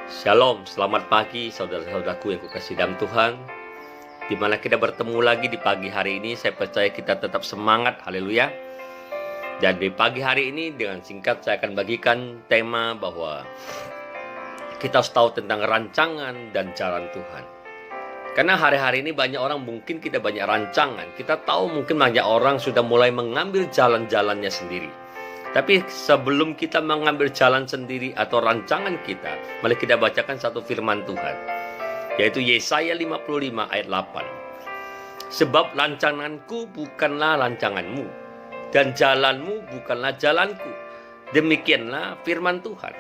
Shalom, selamat pagi saudara-saudaraku yang kukasih dalam Tuhan. Di mana kita bertemu lagi di pagi hari ini, saya percaya kita tetap semangat, haleluya. Dan di pagi hari ini dengan singkat saya akan bagikan tema bahwa kita harus tahu tentang rancangan dan jalan Tuhan. Karena hari-hari ini banyak orang, mungkin kita banyak rancangan. Kita tahu mungkin banyak orang sudah mulai mengambil jalan-jalannya sendiri. Tapi sebelum kita mengambil jalan sendiri atau rancangan kita, mari kita bacakan satu firman Tuhan, yaitu Yesaya 55 ayat 8. Sebab rancanganku bukanlah rancanganmu, dan jalanmu bukanlah jalanku. Demikianlah firman Tuhan.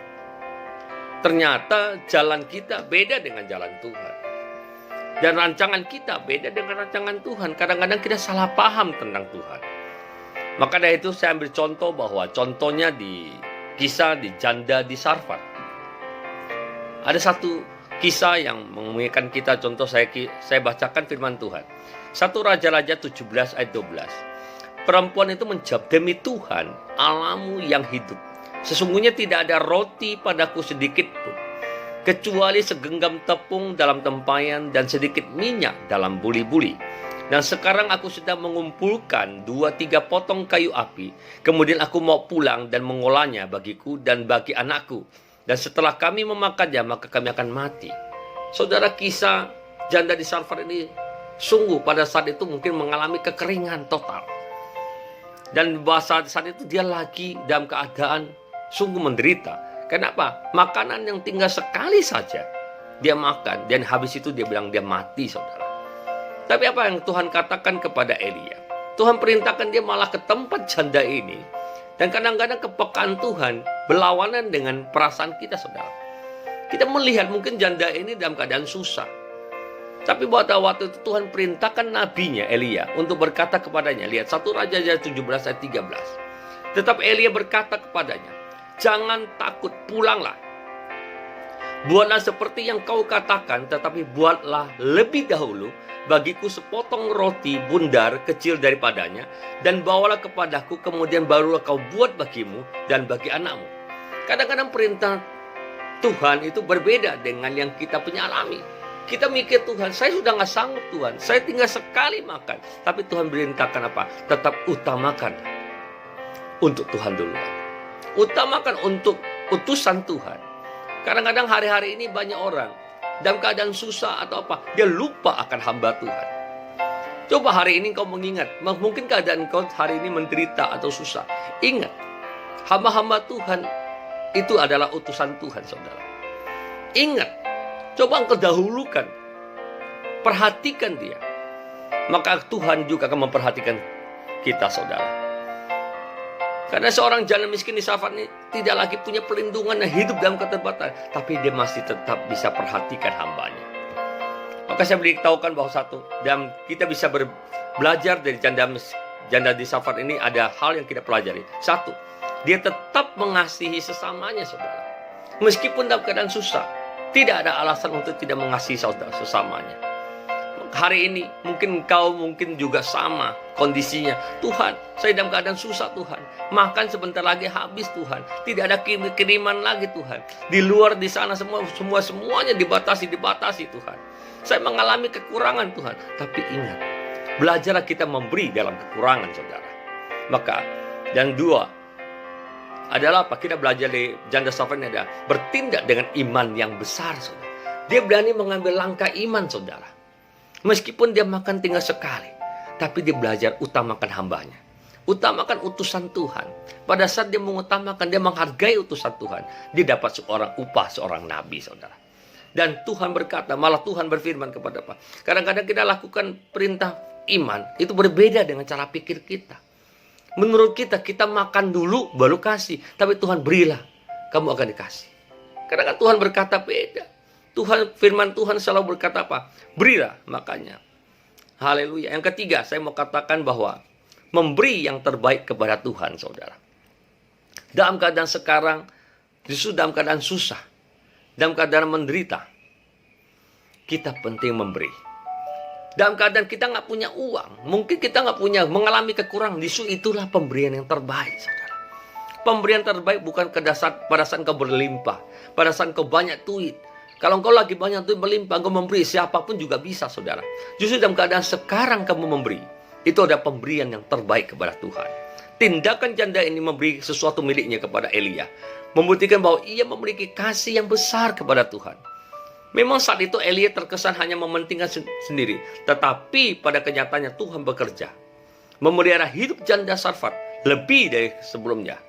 Ternyata jalan kita beda dengan jalan Tuhan. Dan rancangan kita beda dengan rancangan Tuhan. Kadang-kadang kita salah paham tentang Tuhan. Maka dari itu saya ambil contoh bahwa contohnya di kisah di janda di Sarfat. Ada satu kisah yang mengingatkan kita, contoh saya bacakan firman Tuhan. 1 Raja-Raja 17 ayat 12. Perempuan itu menjawab, demi Tuhan Allahmu yang hidup, sesungguhnya tidak ada roti padaku sedikit pun, kecuali segenggam tepung dalam tempayan dan sedikit minyak dalam buli-buli. Dan sekarang aku sedang mengumpulkan 2-3 potong kayu api. Kemudian aku mau pulang dan mengolahnya bagiku dan bagi anakku. Dan setelah kami memakannya, maka kami akan mati. Saudara, kisah janda di Sarfat ini sungguh pada saat itu mungkin mengalami kekeringan total. Dan saat itu dia lagi dalam keadaan sungguh menderita. Kenapa? Makanan yang tinggal sekali saja dia makan. Dan habis itu dia bilang dia mati, saudara. Tapi apa yang Tuhan katakan kepada Elia? Tuhan perintahkan dia malah ke tempat janda ini. Dan kadang-kadang kepekaan Tuhan berlawanan dengan perasaan kita, saudara. Kita melihat mungkin janda ini dalam keadaan susah. Tapi pada waktu itu Tuhan perintahkan nabinya Elia untuk berkata kepadanya. Lihat 1 Raja 17 ayat 13. Tetapi Elia berkata kepadanya, jangan takut, pulanglah. Buatlah seperti yang kau katakan, tetapi buatlah lebih dahulu bagiku sepotong roti bundar kecil daripadanya, dan bawalah kepadaku, kemudian barulah kau buat bagimu dan bagi anakmu. Kadang-kadang perintah Tuhan itu berbeda dengan yang kita punya alami. Kita mikir, Tuhan, saya sudah gak sanggup, Tuhan, saya tinggal sekali makan. Tapi Tuhan perintahkan apa? Tetap utamakan untuk Tuhan duluan. Utamakan untuk utusan Tuhan. Kadang-kadang hari-hari ini banyak orang dalam keadaan susah atau apa, dia lupa akan hamba Tuhan. Coba hari ini kau mengingat, mungkin keadaan kau hari ini menderita atau susah. Ingat, hamba-hamba Tuhan itu adalah utusan Tuhan, saudara. Ingat, coba engkau dahulukan, perhatikan dia. Maka Tuhan juga akan memperhatikan kita, saudara. Karena seorang janda miskin di Sarfat ini tidak lagi punya perlindungan dan hidup dalam keterbatasan, tapi dia masih tetap bisa perhatikan hambanya. Maka saya beritahukan bahwa satu, dan kita bisa belajar dari janda di Sarfat ini, ada hal yang kita pelajari. Satu, dia tetap mengasihi sesamanya, saudara. Meskipun dalam keadaan susah, tidak ada alasan untuk tidak mengasihi saudara sesamanya. Hari ini mungkin engkau juga sama kondisinya. Tuhan, saya dalam keadaan susah, Tuhan. Makan sebentar lagi habis, Tuhan. Tidak ada kiriman lagi, Tuhan. Di luar di sana semuanya dibatasi, Tuhan. Saya mengalami kekurangan, Tuhan. Tapi ingat, belajarlah kita memberi dalam kekurangan, saudara. Maka, dan dua adalah apa? Kita belajar dari janda Sarfat ini adalah bertindak dengan iman yang besar, saudara. Dia berani mengambil langkah iman, saudara. Meskipun dia makan tinggal sekali, tapi dia belajar utamakan hambanya. Utamakan utusan Tuhan. Pada saat dia mengutamakan, dia menghargai utusan Tuhan, dia dapat seorang nabi, saudara. Dan Tuhan berkata, malah Tuhan berfirman kepada apa? Kadang-kadang kita lakukan perintah iman, itu berbeda dengan cara pikir kita. Menurut kita makan dulu, baru kasih. Tapi Tuhan berilah, kamu akan dikasih. Kadang-kadang Tuhan berkata beda. Firman Tuhan selalu berkata apa? Berilah, makanya. Haleluya. Yang ketiga, saya mau katakan bahwa memberi yang terbaik kepada Tuhan, saudara. Dalam keadaan sekarang, justru dalam keadaan susah, dalam keadaan menderita, kita penting memberi. Dalam keadaan kita nggak punya uang, mungkin kita nggak punya, mengalami kekurangan, justru itulah pemberian yang terbaik, saudara. Pemberian terbaik bukan pada saat kau berlimpah, pada saat kau banyak duit. Kalau engkau lagi banyak tuh melimpah, engkau memberi, siapapun juga bisa, saudara. Justru dalam keadaan sekarang kamu memberi, itu ada pemberian yang terbaik kepada Tuhan. Tindakan janda ini memberi sesuatu miliknya kepada Elia, membuktikan bahwa ia memiliki kasih yang besar kepada Tuhan. Memang saat itu Elia terkesan hanya mementingkan sendiri, tetapi pada kenyataannya Tuhan bekerja, memelihara hidup janda Sarfat lebih dari sebelumnya.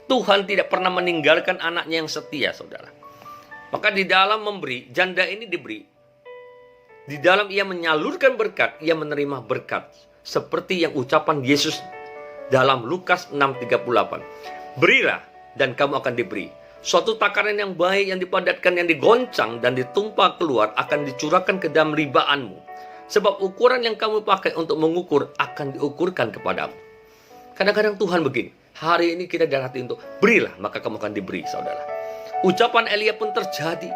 Tuhan tidak pernah meninggalkan anaknya yang setia, saudara. Maka di dalam memberi, janda ini diberi. Di dalam ia menyalurkan berkat, ia menerima berkat. Seperti yang ucapan Yesus dalam Lukas 6:38. Berilah dan kamu akan diberi. Suatu takaran yang baik, yang dipadatkan, yang digoncang dan ditumpah keluar akan dicurahkan ke dalam ribaanmu. Sebab ukuran yang kamu pakai untuk mengukur akan diukurkan kepadamu. Kadang-kadang Tuhan begini, hari ini kita dirahati untuk berilah, maka kamu akan diberi, saudara. Ucapan Elia pun terjadi.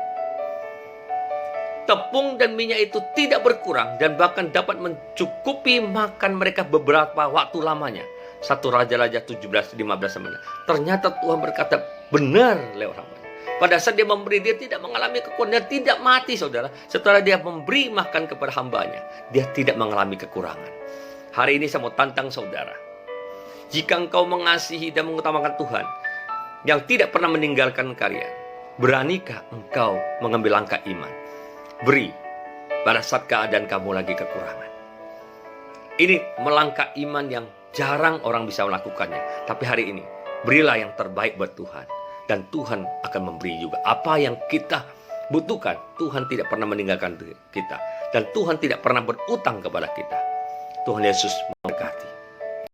Tepung dan minyak itu tidak berkurang dan bahkan dapat mencukupi makan mereka beberapa waktu lamanya. 1 Raja-Raja 17:15. Ternyata Tuhan berkata benar lewat hambanya. Pada saat dia memberi, dia tidak mengalami kekurangan, dia tidak mati, saudara. Setelah dia memberi makan kepada hambanya, dia tidak mengalami kekurangan. Hari ini saya mau tantang saudara. Jika engkau mengasihi dan mengutamakan Tuhan, yang tidak pernah meninggalkan kalian, beranikah engkau mengambil langkah iman? Beri pada saat keadaan kamu lagi kekurangan. Ini melangkah iman yang jarang orang bisa melakukannya. Tapi hari ini, berilah yang terbaik buat Tuhan. Dan Tuhan akan memberi juga apa yang kita butuhkan. Tuhan tidak pernah meninggalkan kita. Dan Tuhan tidak pernah berutang kepada kita. Tuhan Yesus memberkati.